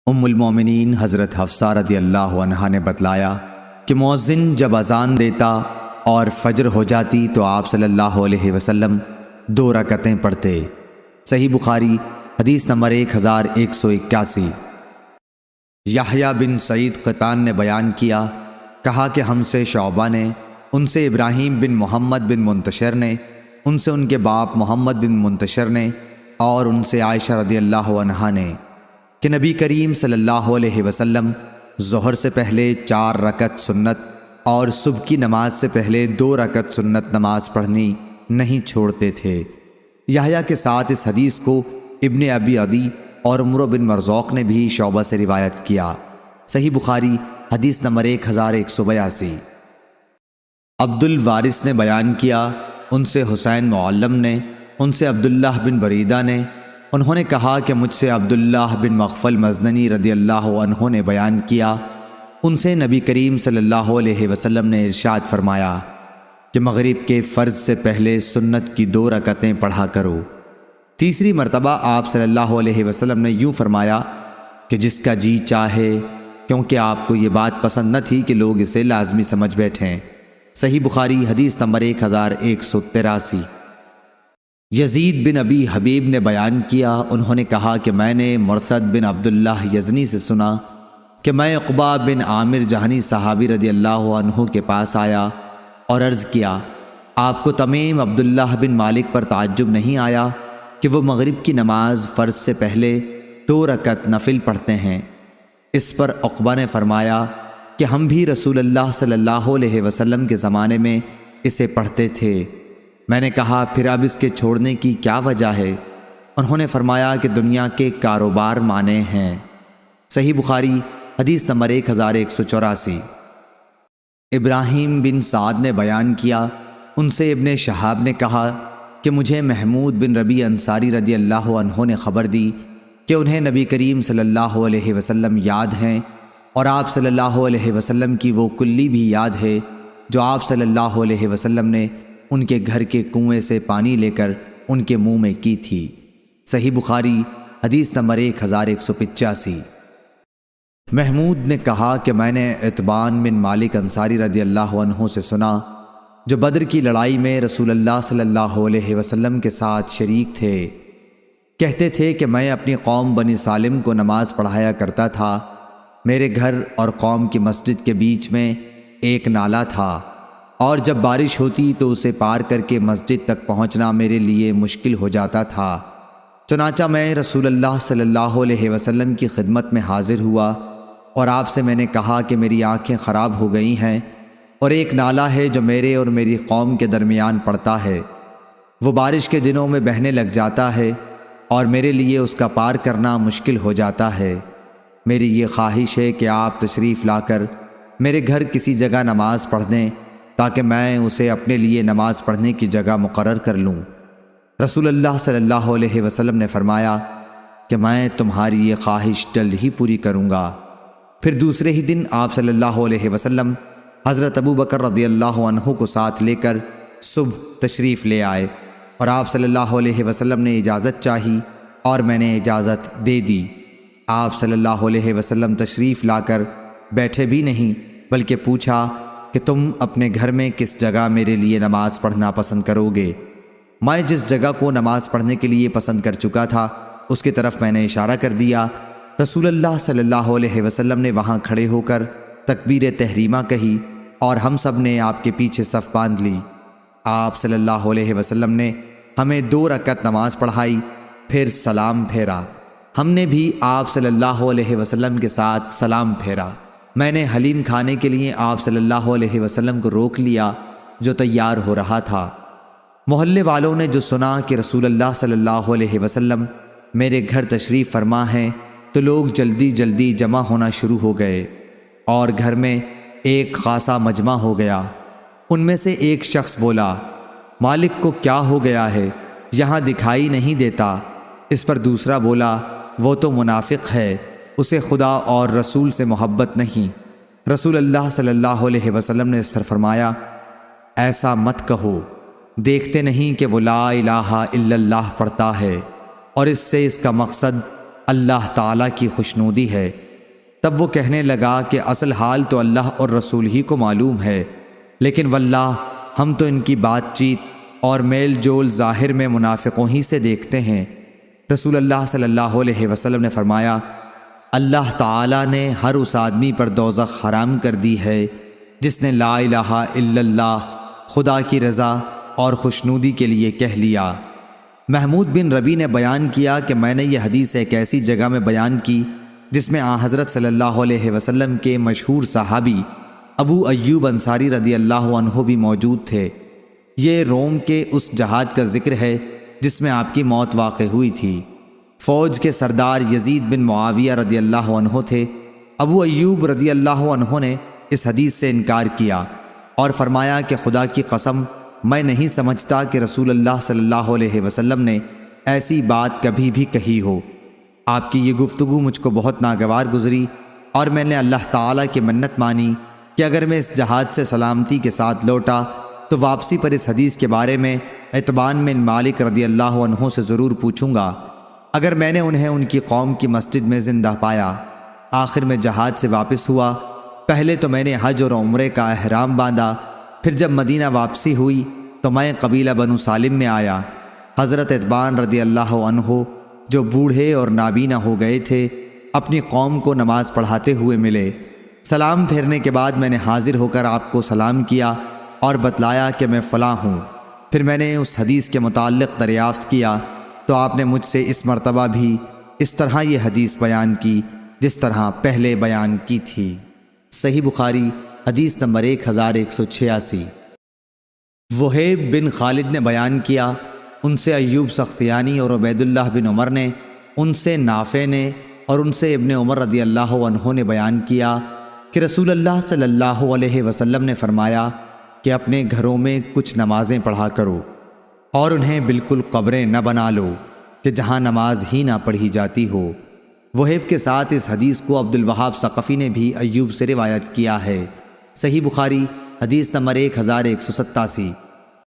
ام المومنین حضرت حفصہ رضی اللہ عنہا نے بتلایا کہ مؤذن جب اذان دیتا اور فجر ہو جاتی تو آپ صلی اللہ علیہ وسلم 2 رکعتیں پڑھتے۔ صحیح بخاری حدیث نمبر 1181۔ یحییٰ بن سعید قطان نے بیان کیا، کہا کہ ہم سے شعبہ نے، ان سے ابراہیم بن محمد بن منتشر نے، ان سے ان کے باپ محمد بن منتشر نے، اور ان سے عائشہ رضی اللہ عنہا نے کہ نبی کریم صلی اللہ علیہ وسلم ظہر سے پہلے 4 رکعت سنت اور صبح کی نماز سے پہلے 2 رکعت سنت نماز پڑھنی نہیں چھوڑتے تھے۔ یحییٰ کے ساتھ اس حدیث کو ابن ابی عدی اور عمرو بن مرزوق نے بھی شعبہ سے روایت کیا۔ صحیح بخاری حدیث نمبر 1182۔ عبد الوارث نے بیان کیا، ان سے حسین معلم نے، ان سے عبداللہ بن بریدہ نے، انہوں نے کہا کہ مجھ سے عبداللہ بن مغفل مزنی رضی اللہ عنہ نے بیان کیا، ان سے نبی کریم صلی اللہ علیہ وسلم نے ارشاد فرمایا کہ مغرب کے فرض سے پہلے سنت کی 2 رکعتیں پڑھا کرو۔ تیسری مرتبہ آپ صلی اللہ علیہ وسلم نے یوں فرمایا کہ جس کا جی چاہے، کیونکہ آپ کو یہ بات پسند نہ تھی کہ لوگ اسے لازمی سمجھ بیٹھیں۔ صحیح بخاری حدیث نمبر 1183۔ یزید بن ابی حبیب نے بیان کیا، انہوں نے کہا کہ میں نے مرثد بن عبداللہ یزنی سے سنا کہ میں عقبہ بن عامر جہنی صحابی رضی اللہ عنہ کے پاس آیا اور عرض کیا، آپ کو تمیم عبداللہ بن مالک پر تعجب نہیں آیا کہ وہ مغرب کی نماز فرض سے پہلے 2 رکعت نفل پڑھتے ہیں؟ اس پر عقبہ نے فرمایا کہ ہم بھی رسول اللہ صلی اللہ علیہ وسلم کے زمانے میں اسے پڑھتے تھے۔ میں نے کہا پھر اب اس کے چھوڑنے کی کیا وجہ ہے؟ انہوں نے فرمایا کہ دنیا کے کاروبار مانے ہیں۔ صحیح بخاری حدیث نمبر 1184۔ ابراہیم بن سعد نے بیان کیا، ان سے ابن شہاب نے کہا کہ مجھے محمود بن ربیع انصاری رضی اللہ عنہ نے خبر دی کہ انہیں نبی کریم صلی اللہ علیہ وسلم یاد ہیں، اور آپ صلی اللہ علیہ وسلم کی وہ کلی بھی یاد ہے جو آپ صلی اللہ علیہ وسلم نے ان کے گھر کے کنویں سے پانی لے کر ان کے منہ میں کی تھی۔ صحیح بخاری حدیث نمبر 1185۔ محمود نے کہا کہ میں نے عتبان بن مالک انصاری رضی اللہ عنہ سے سنا، جو بدر کی لڑائی میں رسول اللہ صلی اللہ علیہ وسلم کے ساتھ شریک تھے، کہتے تھے کہ میں اپنی قوم بنی سالم کو نماز پڑھایا کرتا تھا۔ میرے گھر اور قوم کی مسجد کے بیچ میں ایک نالا تھا، اور جب بارش ہوتی تو اسے پار کر کے مسجد تک پہنچنا میرے لیے مشکل ہو جاتا تھا۔ چنانچہ میں رسول اللہ صلی اللہ علیہ وسلم کی خدمت میں حاضر ہوا اور آپ سے میں نے کہا کہ میری آنکھیں خراب ہو گئی ہیں، اور ایک نالا ہے جو میرے اور میری قوم کے درمیان پڑتا ہے، وہ بارش کے دنوں میں بہنے لگ جاتا ہے اور میرے لیے اس کا پار کرنا مشکل ہو جاتا ہے۔ میری یہ خواہش ہے کہ آپ تشریف لا کر میرے گھر کسی جگہ نماز پڑھ دیں تاکہ میں اسے اپنے لیے نماز پڑھنے کی جگہ مقرر کر لوں۔ رسول اللہ صلی اللہ علیہ وسلم نے فرمایا کہ میں تمہاری یہ خواہش جلد ہی پوری کروں گا۔ پھر دوسرے ہی دن آپ صلی اللہ علیہ وسلم حضرت ابو بکر رضی اللہ عنہ کو ساتھ لے کر صبح تشریف لے آئے، اور آپ صلی اللہ علیہ وسلم نے اجازت چاہی اور میں نے اجازت دے دی۔ آپ صلی اللہ علیہ وسلم تشریف لا کر بیٹھے بھی نہیں، بلکہ پوچھا کہ تم اپنے گھر میں کس جگہ میرے لیے نماز پڑھنا پسند کرو گے؟ میں جس جگہ کو نماز پڑھنے کے لیے پسند کر چکا تھا اس کی طرف میں نے اشارہ کر دیا۔ رسول اللہ صلی اللہ علیہ وسلم نے وہاں کھڑے ہو کر تکبیر تحریمہ کہی اور ہم سب نے آپ کے پیچھے صف باندھ لی۔ آپ صلی اللہ علیہ وسلم نے ہمیں 2 رکعت نماز پڑھائی، پھر سلام پھیرا۔ ہم نے بھی آپ صلی اللہ علیہ وسلم کے ساتھ سلام پھیرا۔ میں نے حلیم کھانے کے لیے آپ صلی اللہ علیہ وسلم کو روک لیا جو تیار ہو رہا تھا۔ محلے والوں نے جو سنا کہ رسول اللہ صلی اللہ علیہ وسلم میرے گھر تشریف فرما ہیں تو لوگ جلدی جلدی جمع ہونا شروع ہو گئے، اور گھر میں ایک خاصا مجمع ہو گیا۔ ان میں سے ایک شخص بولا، مالک کو کیا ہو گیا ہے، یہاں دکھائی نہیں دیتا؟ اس پر دوسرا بولا، وہ تو منافق ہے، اسے خدا اور رسول سے محبت نہیں۔ رسول اللہ صلی اللہ علیہ وسلم نے اس پر فرمایا، ایسا مت کہو، دیکھتے نہیں کہ وہ لا الہ الا اللہ پڑھتا ہے، اور اس سے اس کا مقصد اللہ تعالیٰ کی خوشنودی ہے۔ تب وہ کہنے لگا کہ اصل حال تو اللہ اور رسول ہی کو معلوم ہے، لیکن واللہ ہم تو ان کی بات چیت اور میل جول ظاہر میں منافقوں ہی سے دیکھتے ہیں۔ رسول اللہ صلی اللہ علیہ وسلم نے فرمایا، اللہ تعالیٰ نے ہر اس آدمی پر دوزخ حرام کر دی ہے جس نے لا الہ الا اللہ خدا کی رضا اور خوشنودی کے لیے کہہ لیا۔ محمود بن ربی نے بیان کیا کہ میں نے یہ حدیث ایک ایسی جگہ میں بیان کی جس میں آن حضرت صلی اللہ علیہ وسلم کے مشہور صحابی ابو ایوب انصاری رضی اللہ عنہ بھی موجود تھے۔ یہ روم کے اس جہاد کا ذکر ہے جس میں آپ کی موت واقع ہوئی تھی۔ فوج کے سردار یزید بن معاویہ رضی اللہ عنہ تھے۔ ابو ایوب رضی اللہ عنہ نے اس حدیث سے انکار کیا اور فرمایا کہ خدا کی قسم میں نہیں سمجھتا کہ رسول اللہ صلی اللہ علیہ وسلم نے ایسی بات کبھی بھی کہی ہو۔ آپ کی یہ گفتگو مجھ کو بہت ناگوار گزری اور میں نے اللہ تعالیٰ کی منت مانی کہ اگر میں اس جہاد سے سلامتی کے ساتھ لوٹا تو واپسی پر اس حدیث کے بارے میں اطبان بن مالک رضی اللہ عنہ سے ضرور پوچھوں گا۔ اگر میں نے انہیں ان کی قوم کی مسجد میں زندہ پایا۔ آخر میں جہاد سے واپس ہوا۔ پہلے تو میں نے حج اور عمرے کا احرام باندھا، پھر جب مدینہ واپسی ہوئی تو میں قبیلہ بنو سالم میں آیا۔ حضرت اطبان رضی اللہ عنہ جو بوڑھے اور نابینا ہو گئے تھے اپنی قوم کو نماز پڑھاتے ہوئے ملے۔ سلام پھیرنے کے بعد میں نے حاضر ہو کر آپ کو سلام کیا اور بتلایا کہ میں فلاں ہوں۔ پھر میں نے اس حدیث کے متعلق دریافت کیا تو آپ نے مجھ سے اس مرتبہ بھی اس طرح یہ حدیث بیان کی جس طرح پہلے بیان کی تھی۔ صحیح بخاری حدیث نمبر 1186۔ وہیب بن خالد نے بیان کیا، ان سے ایوب سختیانی اور عبید اللہ بن عمر نے، ان سے نافع نے اور ان سے ابن عمر رضی اللہ عنہ نے بیان کیا کہ رسول اللہ صلی اللہ علیہ وسلم نے فرمایا کہ اپنے گھروں میں کچھ نمازیں پڑھا کرو اور انہیں بالکل قبریں نہ بنا لو کہ جہاں نماز ہی نہ پڑھی جاتی ہو۔ وہیب کے ساتھ اس حدیث کو عبد الوہاب ثقفی نے بھی ایوب سے روایت کیا ہے۔ صحیح بخاری حدیث نمبر 1187۔